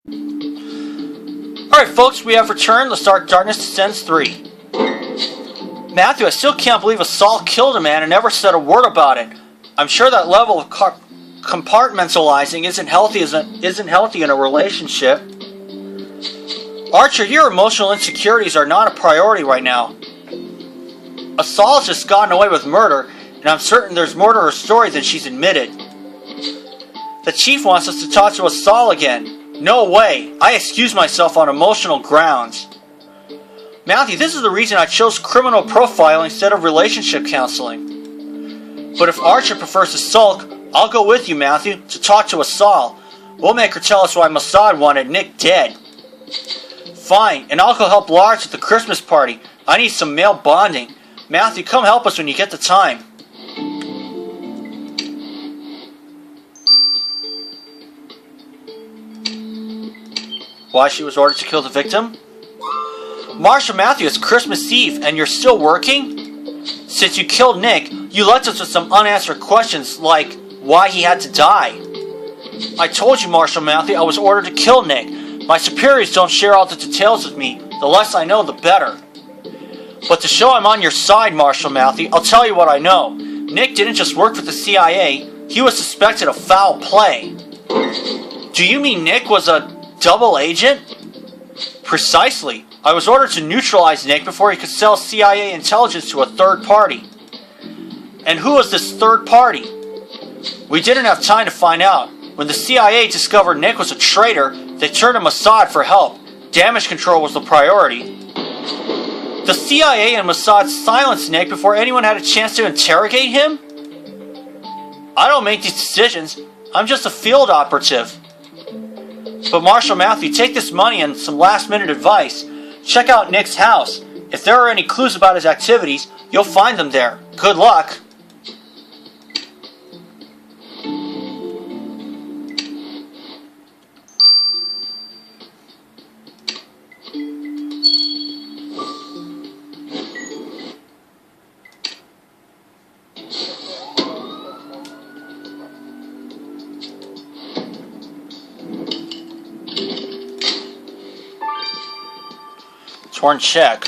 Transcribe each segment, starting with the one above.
Alright folks, we have returned. Let's start Darkness Descends 3. Matthew, I still can't believe Assault killed a man and never said a word about it. I'm sure that level of compartmentalizing isn't healthy in a relationship. Archer, your emotional insecurities are not a priority right now. Assault has just gotten away with murder, and I'm certain there's more to her story than she's admitted. The chief wants us to talk to Assault again. No way. I excuse myself on emotional grounds. Matthew, this is the reason I chose criminal profiling instead of relationship counseling. But if Archer prefers to sulk, I'll go with you, Matthew, to talk to Assault. We'll make her tell us why Mossad wanted Nick dead. Fine, and I'll go help Lars with the Christmas party. I need some male bonding. Matthew, come help us when you get the time. Why she was ordered to kill the victim? Marshal Matthew, it's Christmas Eve, and you're still working? Since you killed Nick, you left us with some unanswered questions, like why he had to die. I told you, Marshal Matthew, I was ordered to kill Nick. My superiors don't share all the details with me. The less I know, the better. But to show I'm on your side, Marshal Matthew, I'll tell you what I know. Nick didn't just work for the CIA, he was suspected of foul play. Do you mean Nick was a double agent? Precisely. I was ordered to neutralize Nick before he could sell CIA intelligence to a third party. And who was this third party? We didn't have time to find out. When the CIA discovered Nick was a traitor, they turned to Mossad for help. Damage control was the priority. The CIA and Mossad silenced Nick before anyone had a chance to interrogate him? I don't make these decisions. I'm just a field operative. But Marshal Matthew, take this money and some last-minute advice. Check out Nick's house. If there are any clues about his activities, you'll find them there. Good luck. Torn check.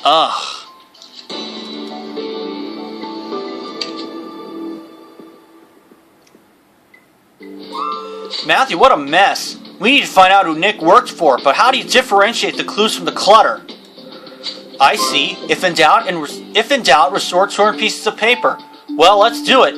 Ugh. Matthew, what a mess. We need to find out who Nick worked for, but how do you differentiate the clues from the clutter? I see. If in doubt, restore torn pieces of paper. Well, let's do it.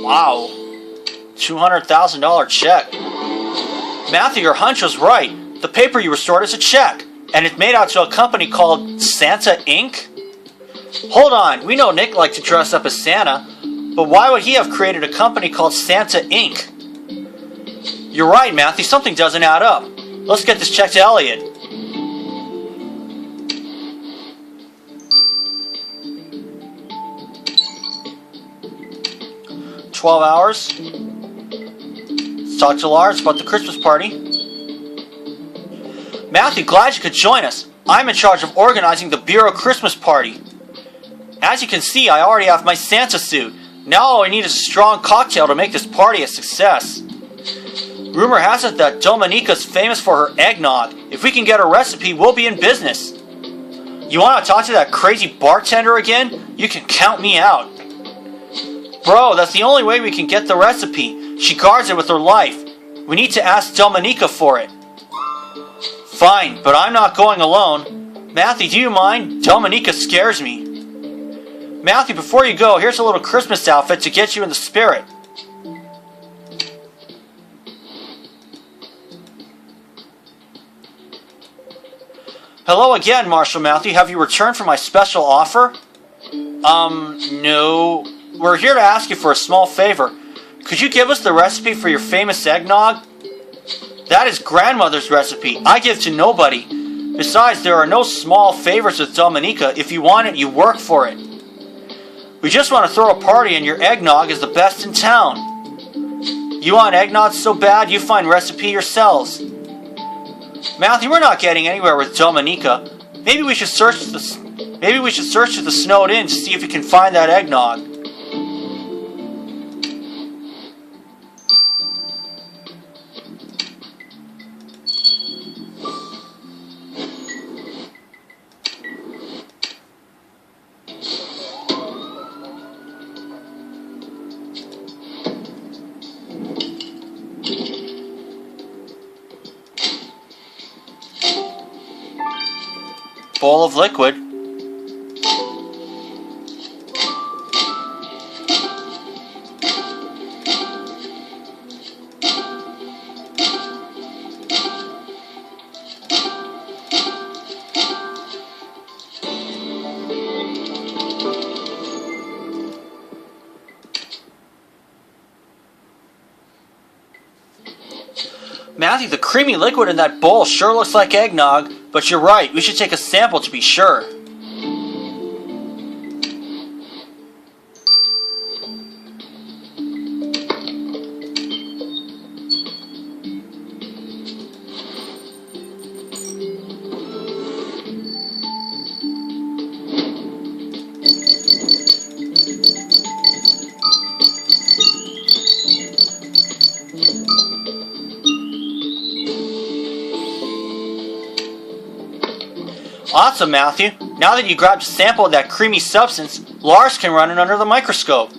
Wow. $200,000 check. Matthew, your hunch was right. The paper you restored is a check, and it's made out to a company called Santa Inc. Hold on, we know Nick liked to dress up as Santa, but why would he have created a company called Santa Inc.? You're right, Matthew, something doesn't add up. Let's get this check to Elliot. 12 hours. Let's talk to Lars about the Christmas party. Matthew, glad you could join us. I'm in charge of organizing the Bureau Christmas party. As you can see, I already have my Santa suit. Now all I need is a strong cocktail to make this party a success. Rumor has it that Dominica's famous for her eggnog. If we can get a recipe, we'll be in business. You want to talk to that crazy bartender again? You can count me out. Bro, that's the only way we can get the recipe. She guards it with her life. We need to ask Dominica for it. Fine, but I'm not going alone. Matthew, do you mind? Dominica scares me. Matthew, before you go, here's a little Christmas outfit to get you in the spirit. Hello again, Marshall Matthew. Have you returned for my special offer? No. We're here to ask you for a small favor. Could you give us the recipe for your famous eggnog? That is grandmother's recipe. I give to nobody. Besides, there are no small favors with Dominica. If you want it, you work for it. We just want to throw a party and your eggnog is the best in town. You want eggnog so bad, you find recipe yourselves. Matthew, we're not getting anywhere with Dominica. Maybe we should search to the Snowed Inn to see if we can find that eggnog. Bowl of liquid. Matthew, the creamy liquid in that bowl sure looks like eggnog, but you're right, we should take a sample to be sure. Awesome, Matthew. Now that you grabbed a sample of that creamy substance, Lars can run it under the microscope.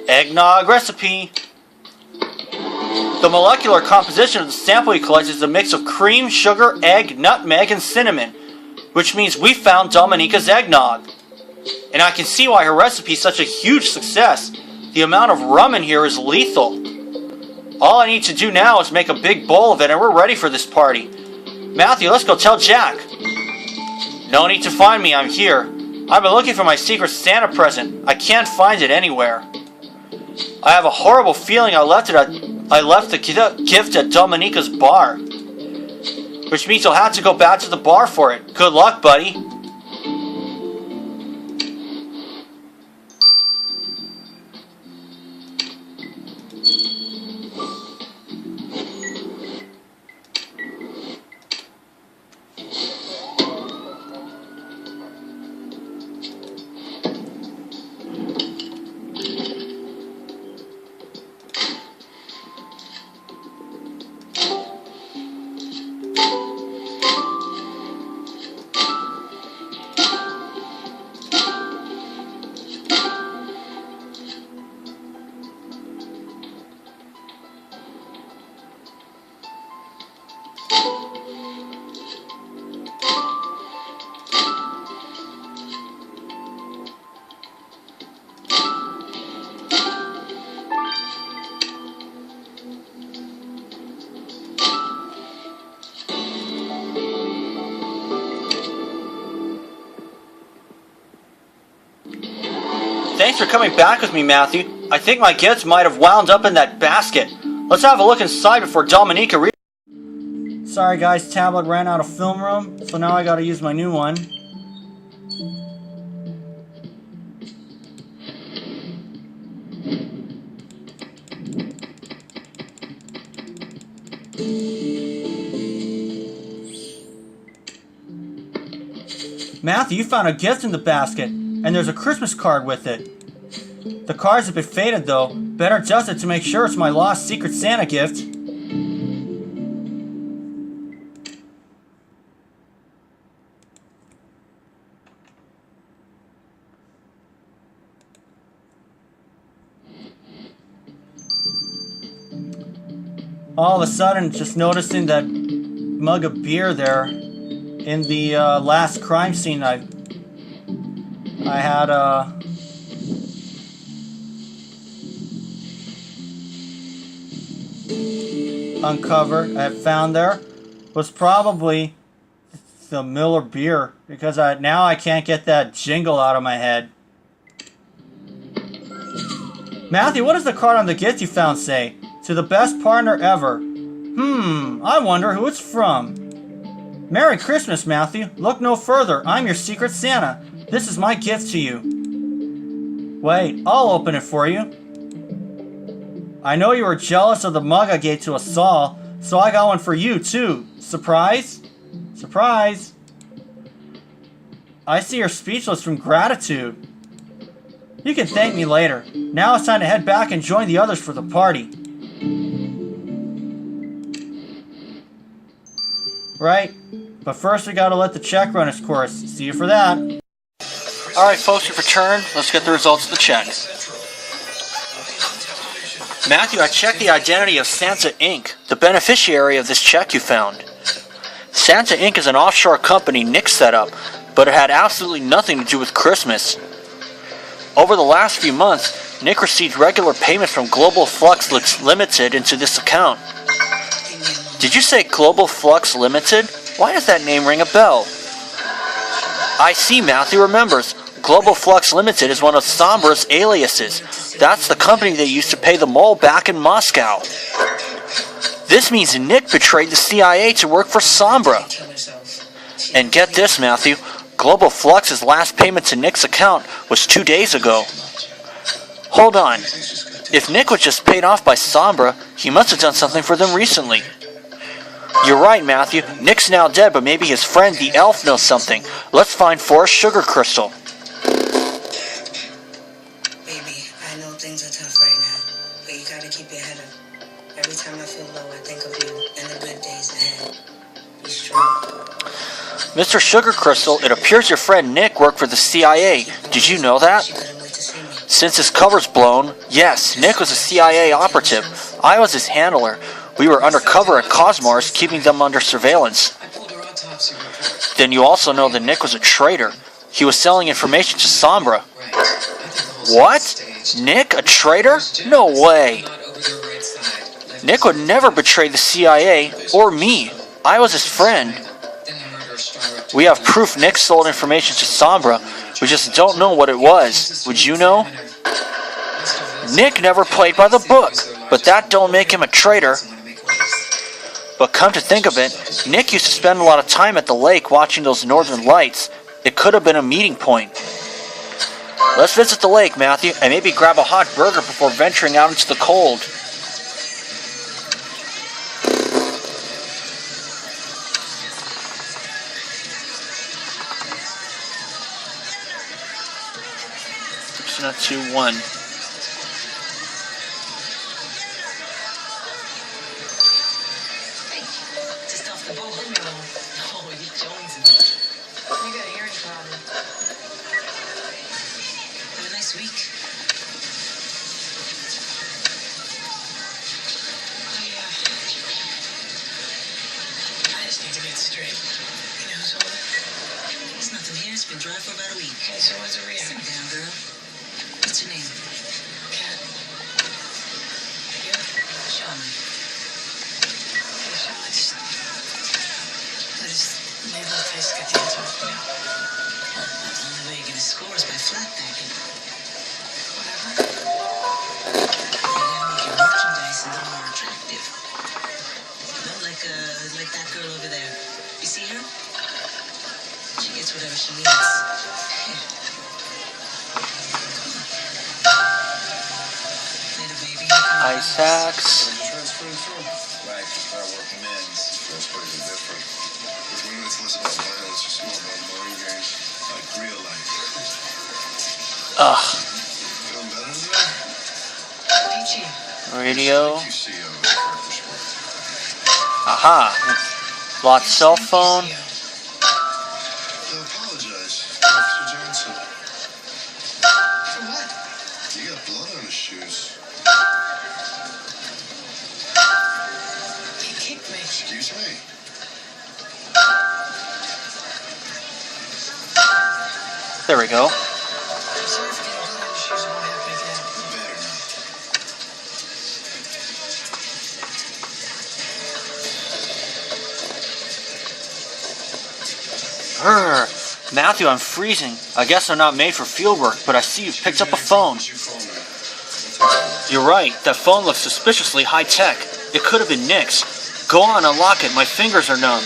Eggnog recipe. The molecular composition of the sample you collect is a mix of cream, sugar, egg, nutmeg, and cinnamon, which means we found Dominica's eggnog. And I can see why her recipe is such a huge success. The amount of rum in here is lethal. All I need to do now is make a big bowl of it and we're ready for this party. Matthew, let's go tell Jack. No need to find me, I'm here. I've been looking for my secret Santa present. I can't find it anywhere. I have a horrible feeling I left the gift at Dominica's bar. Which means you'll have to go back to the bar for it. Good luck, buddy. Thanks for coming back with me, Matthew. I think my gifts might have wound up in that basket. Let's have a look inside before Dominica reads. Sorry guys, tablet ran out of film room, so now I gotta use my new one. Matthew, you found a gift in the basket, and there's a Christmas card with it. The card's a bit faded though. Better adjust it to make sure it's my lost Secret Santa gift. All of a sudden, just noticing that mug of beer there in the last crime scene I had uncovered, I had found there, was probably the Miller beer, because now I can't get that jingle out of my head. Matthew, what does the card on the gift you found say? To the best partner ever. I wonder who it's from. Merry Christmas, Matthew. Look no further. I'm your Secret Santa. This is my gift to you. Wait, I'll open it for you. I know you were jealous of the mug I gave to us all, so I got one for you, too. Surprise? Surprise. I see you're speechless from gratitude. You can thank me later. Now it's time to head back and join the others for the party. Right? But first we gotta let the check run its course. See you for that. Alright folks, we've returned. Let's get the results of the check. Matthew, I checked the identity of Santa Inc., the beneficiary of this check you found. Santa Inc. is an offshore company Nick set up, but it had absolutely nothing to do with Christmas. Over the last few months, Nick received regular payments from Global Flux Limited into this account. Did you say Global Flux Limited? Why does that name ring a bell? I see, Matthew remembers. Global Flux Limited is one of Sombra's aliases. That's the company they used to pay the mole back in Moscow. This means Nick betrayed the CIA to work for Sombra. And get this, Matthew. Global Flux's last payment to Nick's account was 2 days ago. Hold on. If Nick was just paid off by Sombra, he must have done something for them recently. You're right, Matthew. Nick's now dead, but maybe his friend, the elf, knows something. Let's find Forrest Sugar Crystal. Baby, I know things are tough right now, but you gotta keep your head up. Every time I feel low, I think of you and the good days ahead. Be strong. Mr. Sugar Crystal, it appears your friend Nick worked for the CIA. Did you know that? Since his cover's blown, yes, Nick was a CIA operative. I was his handler. We were undercover at Cosmars, keeping them under surveillance. Then you also know that Nick was a traitor. He was selling information to Sombra. What? Nick, a traitor? No way. Nick would never betray the CIA or me. I was his friend. We have proof Nick sold information to Sombra. We just don't know what it was. Would you know? Nick never played by the book, but that don't make him a traitor. But come to think of it, Nick used to spend a lot of time at the lake watching those northern lights. It could have been a meeting point. Let's visit the lake, Matthew, and maybe grab a hot burger before venturing out into the cold. Persona 2-1. Been dry for about a week. Okay, so what's a reaction? Sit down, girl. What's your name? Cat. You? Shaman. Okay, Shaman, I just made a little face, got the answer off, you know? The only way you're gonna score is by flat packing. Whatever. You gotta make your merchandise a little more attractive. You know, like that girl over there. You see her? She gets whatever she needs. Later, baby. Ice axe. Right, our working men's. That's pretty different. If we need to listen about violence, it's more about mind games, like real life. Ugh. Feeling better than that? Chief. Radio. Thank you, CEO. for this work. Aha. Lost cell phone. I apologize, Officer Johnson. For what? You got blood on his shoes. He kicked me. Excuse me. There we go. I'm sorry for getting blood on your shoes. It won't happen again. Better now. Matthew, I'm freezing. I guess I'm not made for field work, but I see you've picked up a phone. What's your phone number? You're right. That phone looks suspiciously high-tech. It could have been Nick's. Go on, unlock it. My fingers are numb.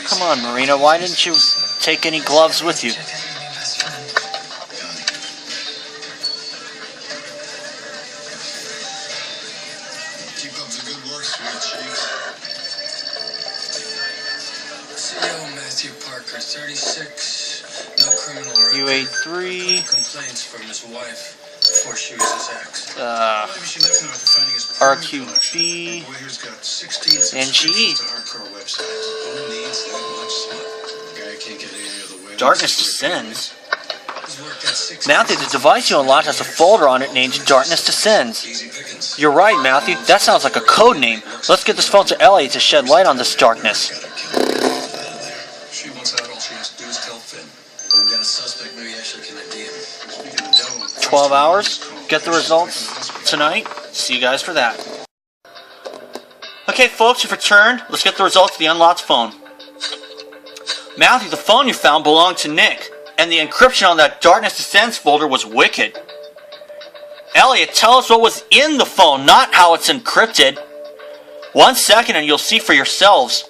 Come on, Marina. Why didn't you take any gloves with you? Check out your new best friend. Keep up the good work, sweet cheeks. CEO Matthew Parker, 36, no criminal record. UA3. Complaints from his wife before she was his ex. Maybe she left him after finding his porn collection. RQB. Boy here's got 16 NGE. subscriptions to hardcore websites. Who needs that much smut? Guy can't get any other way. Darkness Descends. He's worked at 6 Matthew, the device you unlocked has a folder on it named Darkness Descends. Easy pickings. You're right, Matthew. That sounds like a code name. Let's get this phone to Elliot to shed light on this darkness. She wants out, all she has to do is tell Finn. But we got a suspect, maybe Ashley can ID him. Speaking of the devil, 12 hours. Get the results tonight. See you guys for that. Okay, folks, you've returned. Let's get the results of the unlocked phone. Matthew, the phone you found belonged to Nick, and the encryption on that Darkness Descends folder was wicked. Elliot, tell us what was in the phone, not how it's encrypted. 1 second and you'll see for yourselves.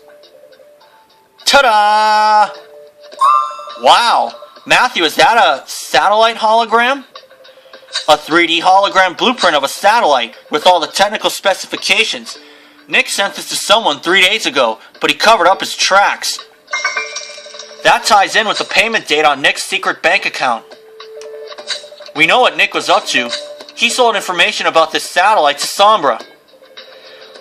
Ta-da! Wow. Matthew, is that a satellite hologram? A 3D hologram blueprint of a satellite with all the technical specifications. Nick sent this to someone 3 days ago, but he covered up his tracks. That ties in with the payment date on Nick's secret bank account. We know what Nick was up to. He sold information about this satellite to Sombra.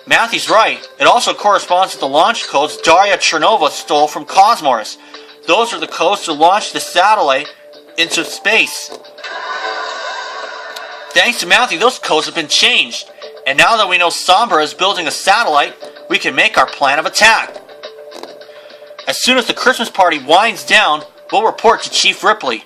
Matthew's right. It also corresponds with the launch codes Daria Chernova stole from Cosmos. Those are the codes to launch the satellite into space. Thanks to Matthew, those codes have been changed. And now that we know Sombra is building a satellite, we can make our plan of attack. As soon as the Christmas party winds down, we'll report to Chief Ripley.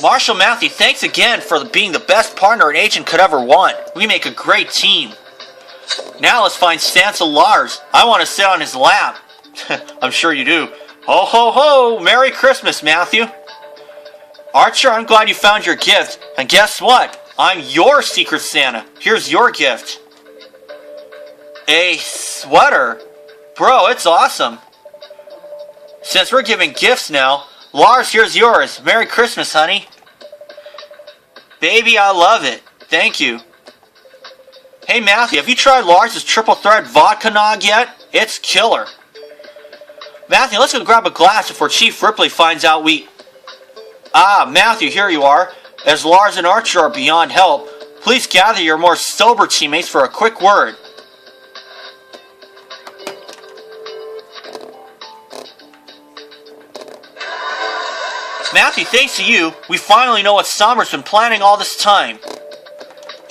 Marshal Matthew, thanks again for being the best partner an agent could ever want. We make a great team. Now let's find Santa Lars. I want to sit on his lap. I'm sure you do. Ho ho ho! Merry Christmas, Matthew. Archer, I'm glad you found your gift. And guess what? I'm your Secret Santa. Here's your gift. A sweater. Bro, it's awesome. Since we're giving gifts now, Lars, here's yours. Merry Christmas, honey. Baby, I love it. Thank you. Hey, Matthew, have you tried Lars' triple threat vodka nog yet? It's killer. Matthew, let's go grab a glass before Chief Ripley finds out we... Ah, Matthew, here you are. As Lars and Archer are beyond help, please gather your more sober teammates for a quick word. Matthew, thanks to you, we finally know what Sombra's been planning all this time.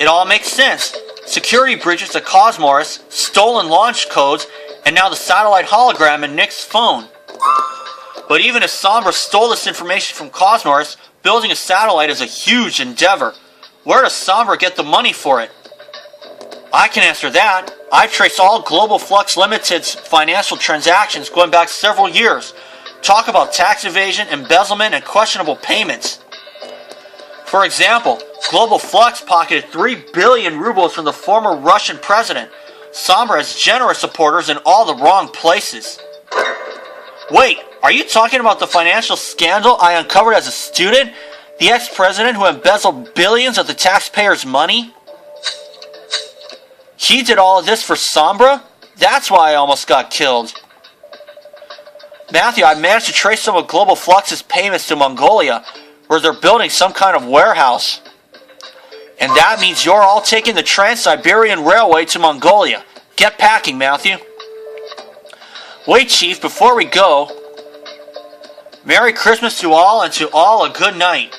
It all makes sense. Security breaches to Cosmos, stolen launch codes, and now the satellite hologram in Nick's phone. But even if Sombra stole this information from Cosmos, building a satellite is a huge endeavor. Where does Sombra get the money for it? I can answer that. I've traced all Global Flux Limited's financial transactions going back several years. Talk about tax evasion, embezzlement, and questionable payments. For example, Global Flux pocketed 3 billion rubles from the former Russian president. Sombra has generous supporters in all the wrong places. Wait, are you talking about the financial scandal I uncovered as a student? The ex-president who embezzled billions of the taxpayers' money? He did all of this for Sombra? That's why I almost got killed. Matthew, I managed to trace some of Global Flux's payments to Mongolia, where they're building some kind of warehouse. And that means you're all taking the Trans-Siberian Railway to Mongolia. Get packing, Matthew. Wait, Chief, before we go, Merry Christmas to all, and to all a good night.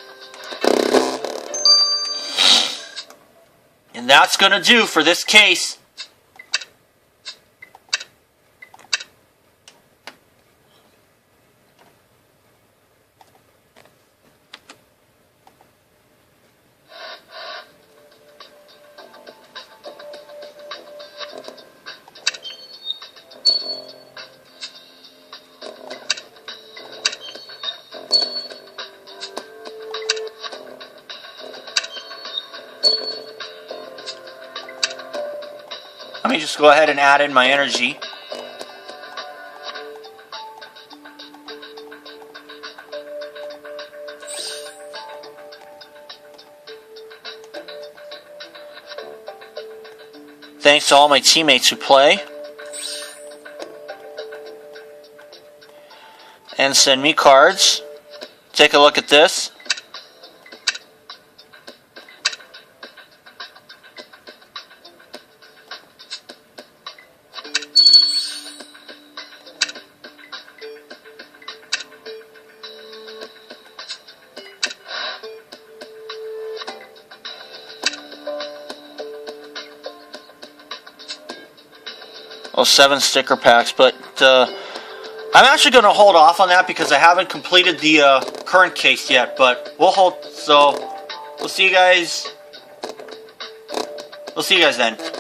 And that's gonna do for this case. Let me just go ahead and add in my energy. Thanks to all my teammates who play and send me cards. Take a look at this. Oh, 7 sticker packs, but I'm actually going to hold off on that because I haven't completed the current case yet, but we'll hold, so we'll see you guys then.